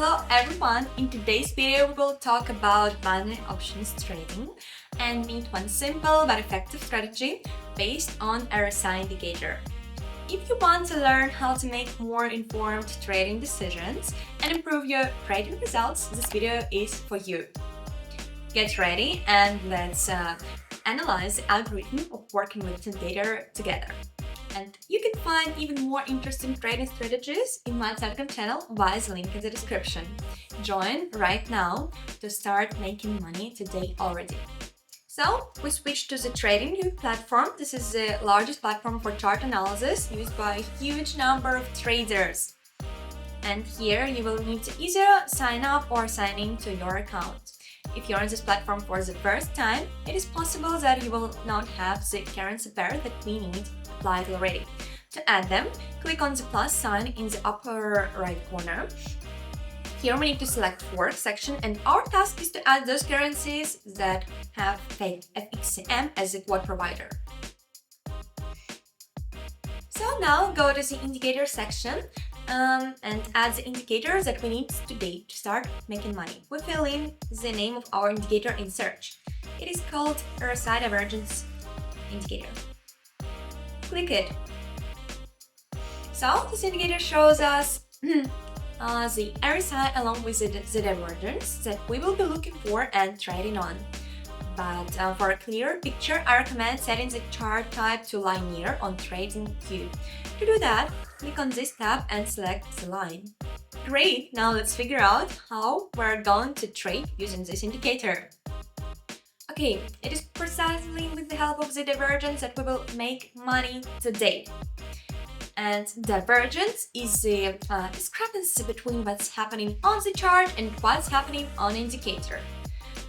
Hello everyone! In today's video we will talk about binary options trading and meet one simple but effective strategy based on RSI indicator. If you want to learn how to make more informed trading decisions and improve your trading results, this video is for you. Get ready and let's analyze the algorithm of working with this indicator together. And you can find even more interesting trading strategies in my Telegram channel via the link in the description. Join right now to start making money today already. So we switch to the TradingView platform. This is the largest platform for chart analysis used by a huge number of traders. And here you will need to either sign up or sign in to your account. If you're on this platform for the first time, it is possible that you will not have the currency pair that we need applied already. To add them, click on the plus sign in the upper right corner. Here we need to select Work section, and our task is to add those currencies that have FXCM as a quote provider. So now go to the indicator section and add the indicators that we need today to start making money. We fill in the name of our indicator in search. It is called RSI divergence indicator. Click it. So this indicator shows us the RSI along with the divergence that we will be looking for and trading on. But for a clearer picture, I recommend setting the chart type to linear on TradingView. To do that, click on this tab and select the line. Great! Now let's figure out how we're going to trade using this indicator. Okay, it is precisely with the help of the divergence that we will make money today. And divergence is the discrepancy between what's happening on the chart and what's happening on indicator.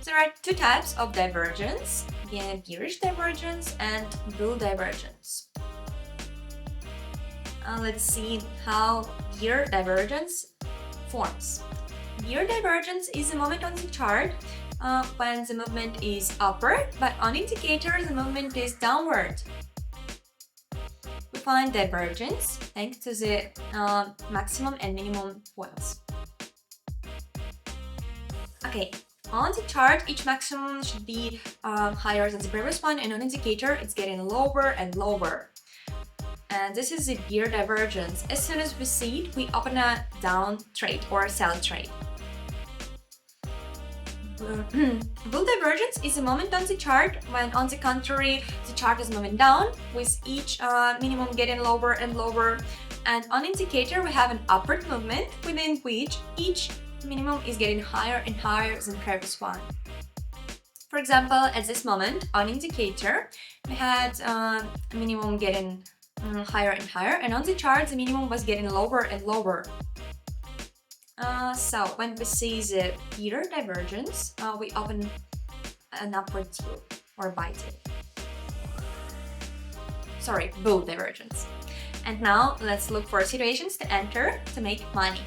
There are two types of divergence: bearish divergence and bull divergence. Let's see how bear divergence forms. Bear divergence is a moment on the chart when the movement is upward, but on indicator the movement is downward. We find divergence thanks to the maximum and minimum points. Okay, on the chart each maximum should be higher than the previous one, and on indicator it's getting lower and lower. And this is the bear divergence. As soon as we see it, we open a down trade or a sell trade. Bull divergence is a moment on the chart when, on the contrary, the chart is moving down, with each minimum getting lower and lower. And on indicator, we have an upward movement within which each minimum is getting higher and higher than previous one. For example, at this moment, on indicator, we had a minimum getting higher and higher, and on the chart, the minimum was getting lower and lower. So when we see the bear divergence, we open an upward deal or buy deal. Sorry, bull divergence. And now let's look for situations to enter to make money.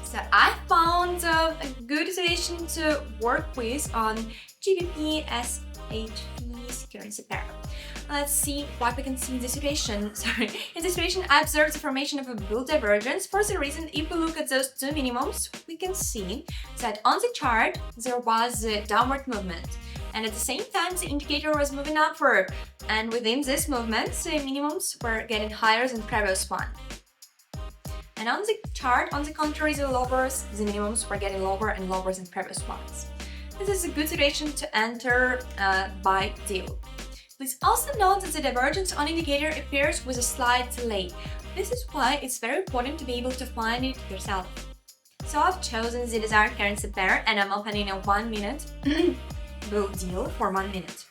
So I found a good situation to work with on GBP SHV's currency pair. Let's see what we can see in this situation. In this situation, I observed the formation of a bull divergence for the reason if we look at those two minimums, we can see that on the chart there was a downward movement, and at the same time the indicator was moving upward, and within this movement the minimums were getting higher than previous one. And on the chart, on the contrary, the lowers, the minimums were getting lower and lower than previous ones. This is a good situation to enter buy deal. Please also note that the divergence on indicator appears with a slight delay. This is why it's very important to be able to find it yourself. So I've chosen the desired currency pair and I'm opening a 1 minute bull deal for 1 minute.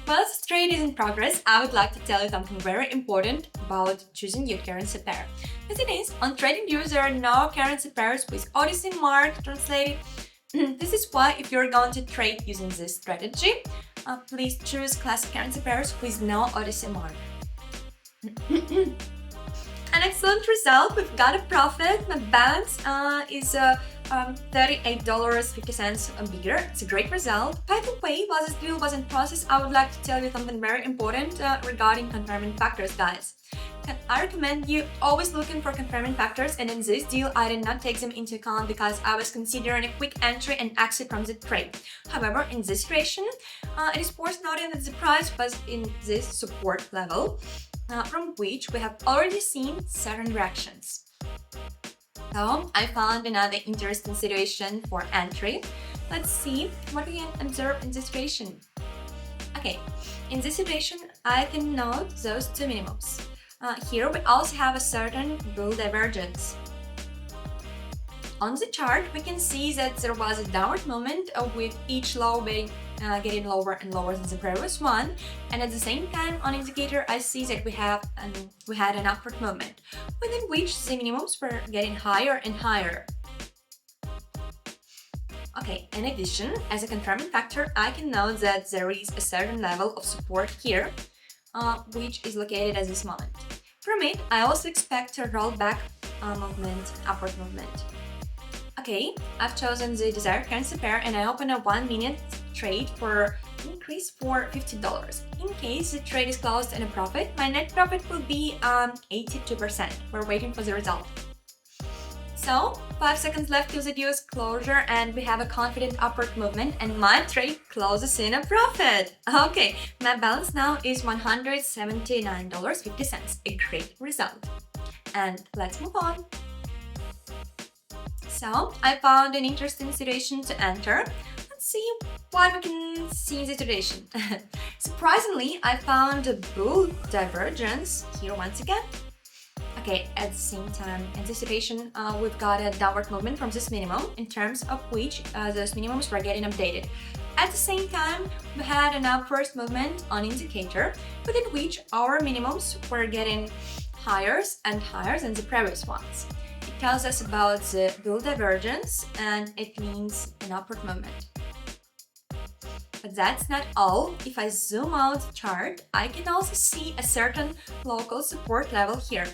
While this trade is in progress, I would like to tell you something very important about choosing your currency pair. As it is, on TradingView there are no currency pairs with OTC mark translated. This is why if you're going to trade using this strategy, please choose classic currency pairs with no OTC mark. An excellent result, we've got a profit, my balance is $38.50 bigger. It's a great result. By the way, while this deal was in process, I would like to tell you something very important regarding confirming factors, guys. I recommend you always looking for confirming factors, and in this deal I did not take them into account because I was considering a quick entry and exit from the trade. However, in this situation, it is worth noting that the price was in this support level, from which we have already seen certain reactions. So I found another interesting situation for entry. Let's see what we can observe in this situation. Okay, in this situation I can note those two minimums. Here we also have a certain bull divergence. On the chart we can see that there was a downward movement with each low being getting lower and lower than the previous one, and at the same time on indicator I see that we had an upward movement within which the minimums were getting higher and higher. Okay, in addition, as a confirming factor I can note that there is a certain level of support here, which is located at this moment. From it I also expect a rollback movement, upward movement. Okay, I've chosen the desired currency pair and I open a 1 minute trade for increase for $50. In case the trade is closed in a profit, my net profit will be 82%. We're waiting for the result. So, 5 seconds left to the deal's closure and we have a confident upward movement and my trade closes in a profit. Okay, my balance now is $179.50. A great result. And let's move on. So, I found an interesting situation to enter. Let's see what we can see in the situation. Surprisingly, I found a bull divergence here once again. Okay, at the same time, in this situation, we've got a downward movement from this minimum, in terms of which those minimums were getting updated. At the same time, we had an upward movement on indicator, within which our minimums were getting higher and higher than the previous ones. It tells us about the bull divergence and it means an upward movement. But that's not all. If I zoom out the chart, I can also see a certain local support level here.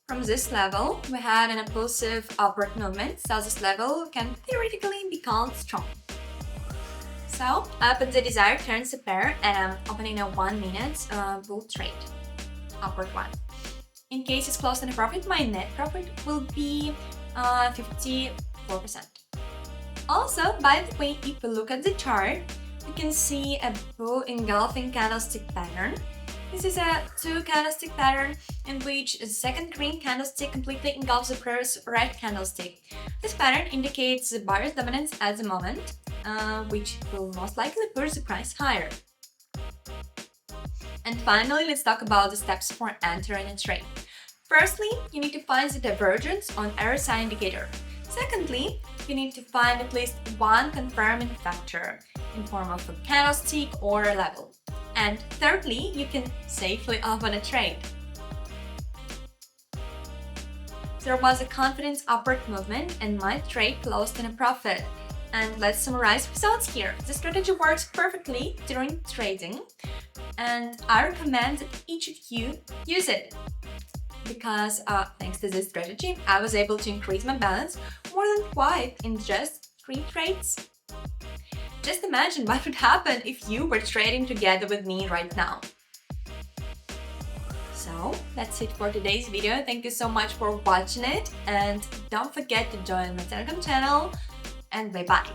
From this level, we had an impulsive upward movement, so this level can theoretically be called strong. So, I open the desired currency pair and I'm opening a 1 minute bull trade, upward one. In case it's closed in a profit, my net profit will be 54%. Also, by the way, if we look at the chart, we can see a bull engulfing candlestick pattern. This is a 2 candlestick pattern in which the second green candlestick completely engulfs the previous red candlestick. This pattern indicates the buyer's dominance at the moment, which will most likely push the price higher. And finally, let's talk about the steps for entering a trade. Firstly, you need to find the divergence on RSI indicator. Secondly, you need to find at least one confirming factor in form of a candlestick or a level. And thirdly, you can safely open a trade. There was a confident upward movement and my trade closed in a profit. And let's summarize results here. The strategy works perfectly during trading and I recommend that each of you use it. Because thanks to this strategy, I was able to increase my balance more than twice in just 3 trades. Just imagine what would happen if you were trading together with me right now. So, that's it for today's video. Thank you so much for watching it and don't forget to join my Telegram channel and bye-bye.